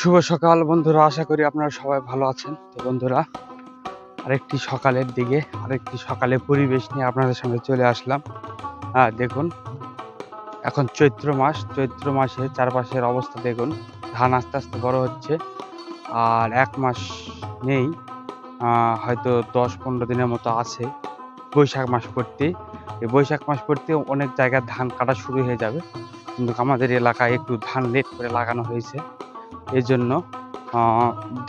শুভ সকাল বন্ধুরা, আশা করি আপনারা সবাই ভালো আছেন। তো বন্ধুরা, আরেকটি সকালের দিকে আরেকটি সকালের পরিবেশ নিয়ে আপনাদের সামনে চলে আসলাম। দেখুন, এখন চৈত্র মাসে চারপাশের অবস্থা দেখুন। ধান আস্তে আস্তে বড় হচ্ছে, আর 1 মাস নেই, হয়তো 10-15 দিনের মতো আছে বৈশাখ মাস পড়তে। এই বৈশাখ মাস পড়তে অনেক জায়গায় ধান কাটা শুরু হয়ে যাবে, কিন্তু আমাদের এলাকায় একটু ধান লেট করে লাগানো হয়েছে। এই জন্য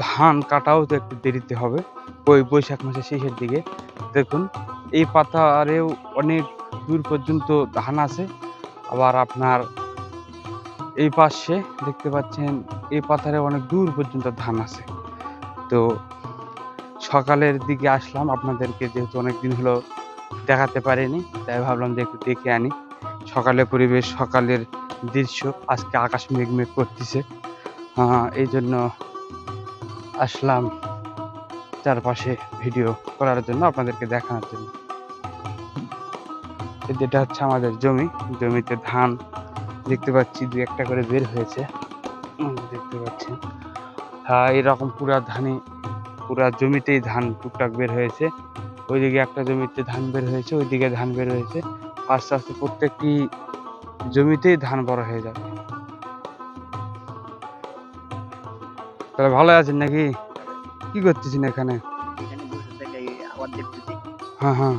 ধান কাটাও তো একটু দেরিতে হবে, ওই বৈশাখ মাসের শেষের দিকে। দেখুন, এই পাথারেও অনেক দূর পর্যন্ত ধান আছে। আবার আপনার এই পাশে দেখতে পাচ্ছেন, এই পাথারে অনেক দূর পর্যন্ত ধান আছে। তো সকালের দিকে আসলাম আপনাদেরকে, যেহেতু অনেকদিন হলো দেখাতে পারিনি, তাই ভাবলাম যে একটু দেখে আনি সকালের পরিবেশ, সকালের দৃশ্য। আজকে আকাশ মেঘ মেঘ করতেছে, এই জন্য আসলাম চারপাশে ভিডিও করার জন্য, আপনাদেরকে দেখানোর জন্য। যেটা হচ্ছে আমাদের জমিতে ধান দেখতে পাচ্ছি, 2-1টা করে বের হয়েছে, দেখতে পাচ্ছেন। এরকম পুরা জমিতেই ধান টুকটাক বের হয়েছে। ওইদিকে একটা জমিতে ধান বের হয়েছে, ওইদিকে ধান বের হয়েছে। আস্তে আস্তে প্রত্যেকটি জমিতেই ধান বড় হয়ে যাবে। তাহলে ভালো আছেন নাকি? কি করতেছেন এখানে? হ্যাঁ হ্যাঁ,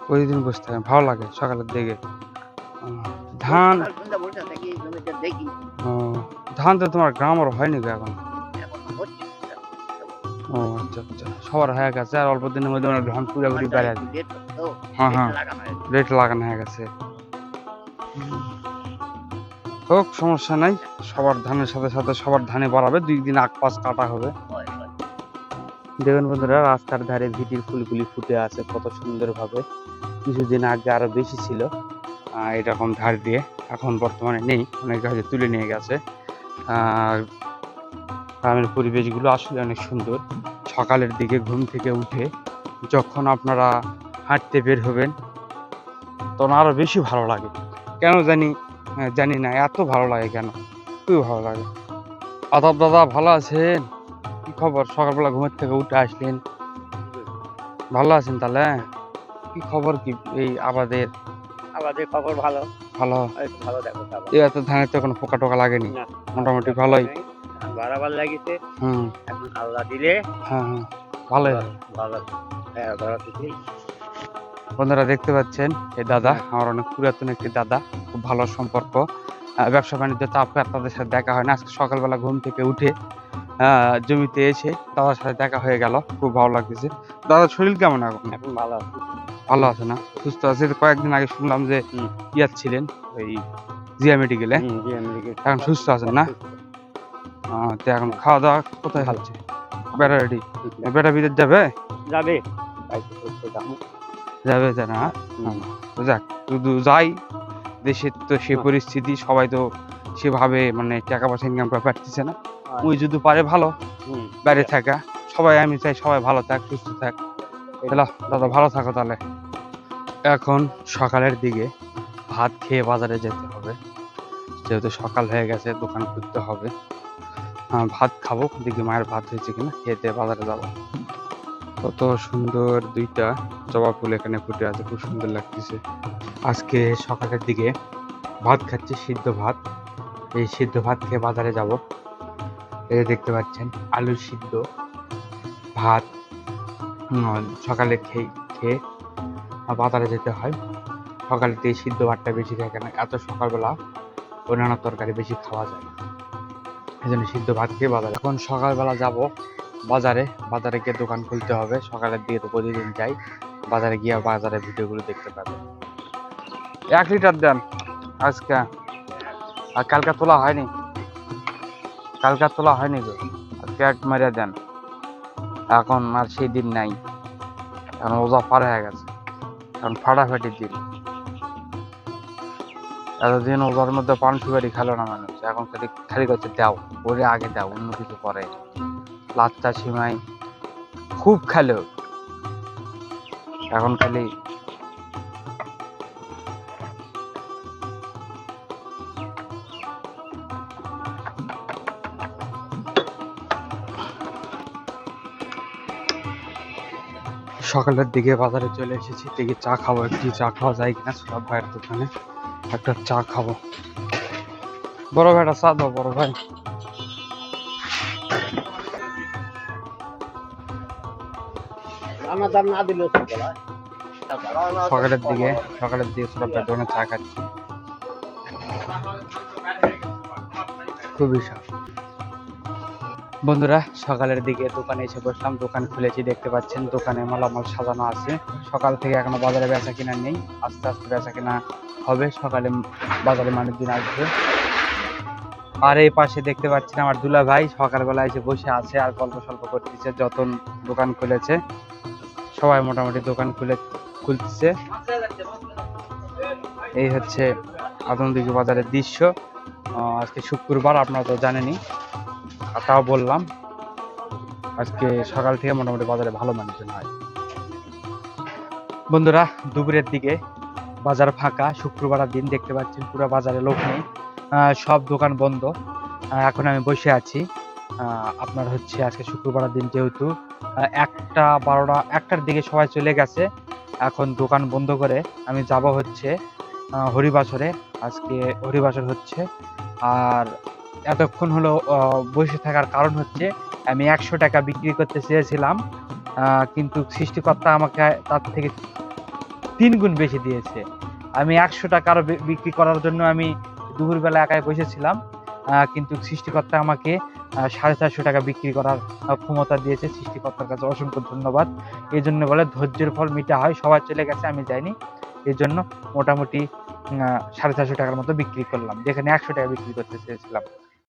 প্রতিদিন বসে থাকেন, ভালো লাগে সকালের দিকে। ধান ধান তো তোমার গ্রামের হয়নি এখন? ও আচ্ছা আচ্ছা, সবার হয়ে গেছে, আর অল্প দিনের মধ্যে অনেক ধান পুরোপুরি বেড়ে আছে। হ্যাঁ হ্যাঁ, রেট লাগানো হয়ে গেছে। হোক, সমস্যা নাই, সবার ধানের সাথে সাথে সবার ধানে বাড়াবে, 2 দিন আগ পাশ কাটা হবে। দেখুন বন্ধুরা, রাস্তার ধারে ভিটির ফুলগুলি ফুটে আছে কত সুন্দরভাবে। কিছুদিন আগে আরো বেশি ছিল এরকম ধার দিয়ে, এখন বর্তমানে নেই, অনেক গাছে তুলে নিয়ে গেছে। গ্রামের পরিবেশগুলো আসলে অনেক সুন্দর। সকালের দিকে ঘুম থেকে উঠে যখন আপনারা হাঁটতে বের হবেন, তখন আরো বেশি ভালো লাগে। কেন জানি না, এত ভালো লাগে কেন, খুবই ভালো লাগে। আদাব দাদা, ভালো আছেন? কি খবর? সকালবেলা ঘুমের থেকে উঠে আসলেন, ভালো আছেন তাহলে? কি খবর, কি এই আবাদের খবর ভালো ভালো? ভালো দেখো, এবার তো ধানের তো কোনো পোকা টোকা লাগেনি, মোটামুটি ভালোই বাড়াবার লাগিছে। হুম, এখন আল্লাহ দিলে হ্যাঁ হ্যাঁ, ভালোই হবে। ভালো। বন্ধুরা দেখতে পাচ্ছেন, এই দাদা আমার অনেক পুরাতন একটি দাদা, খুব ভালো সম্পর্ক। ব্যবসা বাণিজ্য চাপ তাদের সাথে দেখা হয় না, আজকে সকালবেলা ঘুম থেকে উঠে জমিতে এসে দাদার সাথে দেখা হয়ে গেল, খুব ভালো লাগতেছে। দাদার শরীর কেমন এখন? এখন ভালো আছে। ভালো আছে না? সুস্থ আছে? কয়েকদিন আগে শুনলাম যে ইয়ার ছিলেন ওই জিয়া মেডিকেলে, এখন সুস্থ আছেন না? তো এখন খাওয়া দাওয়া কোথায় হচ্ছে? বেটা রেডি, বেটা বিদেশ যাবে যাবে যাবে না? যাক, শুধু যাই, দেশের তো সে পরিস্থিতি, সবাই তো সেভাবে মানে টাকা পয়সা ইনকাম করে পারতেছে না। ওই যদি পারে ভালো বাইরে থাকা, সবাই, আমি চাই সবাই ভালো থাক, সুস্থ থাক। দাদা ভালো থাকো তাহলে। এখন সকালের দিকে ভাত খেয়ে বাজারে যেতে হবে, যেহেতু সকাল হয়ে গেছে, দোকান খুলতে হবে। ভাত খাবো, দেখি মায়ের ভাত হয়েছে কিনা, খেতে বাজারে যাবো। কত সুন্দর 2টা জবা ফুল এখানে ফুটে আছে, খুব সুন্দর লাগতেছে। আজকে সকালের দিকে ভাত খাচ্ছি, সিদ্ধ ভাত। এই সিদ্ধ ভাত খেয়ে বাজারে যাব। এই দেখতে পাচ্ছেন, আলু সিদ্ধ ভাত সকালে খেয়ে বাজারে যেতে হয়। সকালে এই সিদ্ধ ভাতটা বেশি খায়, কেন এত সকালবেলা অন্যান্য তরকারি বেশি খাওয়া যায় না, এই জন্য সিদ্ধ ভাত খেয়ে বাজারে। এখন সকালবেলা যাব বাজারে গিয়ে দোকান খুলতে হবে। সকালের দিকে তো প্রতিদিন যাই, বাজারে গিয়ে বাজারের ভিডিওগুলো দেখতে পাবেন। 1 লিটার দেন আজকে, আর কালকে তোলা হয়নি গো, আজকে 1 মারিয়া দেন। এখন আর সেই দিন নাই, এখন ওজা পার হয়ে গেছে, এখন ফাটাফাটির দিন। এতদিন ওজার মধ্যে পান সুপারি খেলো না মানুষ, এখন খালি করছে দাও, ওরে আগে দাও, অন্য কিছু পরে। লাচ্চা সিমাই খুব খেলো, এখন খালি সকালের দিকে বাজারে চলে এসেছি, দেখি চা খাবো, একটি চা খাওয়া যায় কিনা সুলভ ভাইয়ের দোকানে একটা চা খাবো। বড় ভাইটা চা দাও বড় ভাই। আমার দাম না দিলেও চলবে না। সকালের দিকে সুলভ ভাইয়ের দোকানে চা খাচ্ছি, খুবই স্বাদ। বন্ধুরা সকালের দিকে দোকানে এসে বসলাম, দোকান খুলেছি, দেখতে পাচ্ছেন দোকানে মালামাল সাজানো আছে। সকাল থেকে এখনো বাজারে বেচা কিনা নেই, আস্তে আস্তে বেচা কিনা হবে, সকালে বাজারে মানুষজন আসবে। আর এই পাশে দেখতে পাচ্ছেন আমার দুলা ভাই সকালবেলা এসে বসে আছে আর গল্প সল্প করতেছে। যতন দোকান খুলেছে সবাই মোটামুটি দোকান খুলতেছে। এই হচ্ছে আদমদিঘি বাজারের দৃশ্য। আজকে শুক্রবার, আপনারা তো জানেনই, আর তাও বললাম আজকে সকাল থেকে মোটামুটি বাজারে ভালো মানুষজন হয়। বন্ধুরা দুপুরের দিকে বাজার ফাঁকা, শুক্রবার দিন দেখতে পাচ্ছেন পুরো বাজারে লোক নেই, সব দোকান বন্ধ। এখন আমি বসে আছি। আপনার হচ্ছে আজকে শুক্রবার দিন, যেহেতু 1টার দিকে সবাই চলে গেছে, এখন দোকান বন্ধ করে আমি যাব হচ্ছে হরিবাসরে। আজকে হরিবাসর হচ্ছে। আর এতক্ষণ হলো বসে থাকার কারণ হচ্ছে আমি 100 টাকা বিক্রি করতে চেয়েছিলাম, কিন্তু সৃষ্টিকর্তা আমাকে তার থেকে 3 গুণ বেশি দিয়েছে। আমি 100 টাকা আরো বিক্রি করার জন্য আমি দুপুরবেলা একাই বসেছিলাম, কিন্তু সৃষ্টিকর্তা আমাকে 450 টাকা বিক্রি করার ক্ষমতা দিয়েছে। সৃষ্টিকর্তার কাছে অসংখ্য ধন্যবাদ। এই জন্য বলে ধৈর্যের ফল মিঠা হয়। সবাই চলে গেছে, আমি যাইনি, এই জন্য মোটামুটি 450 টাকার মতো বিক্রি করলাম, যেখানে 100 টাকা বিক্রি করতে চেয়েছিলাম।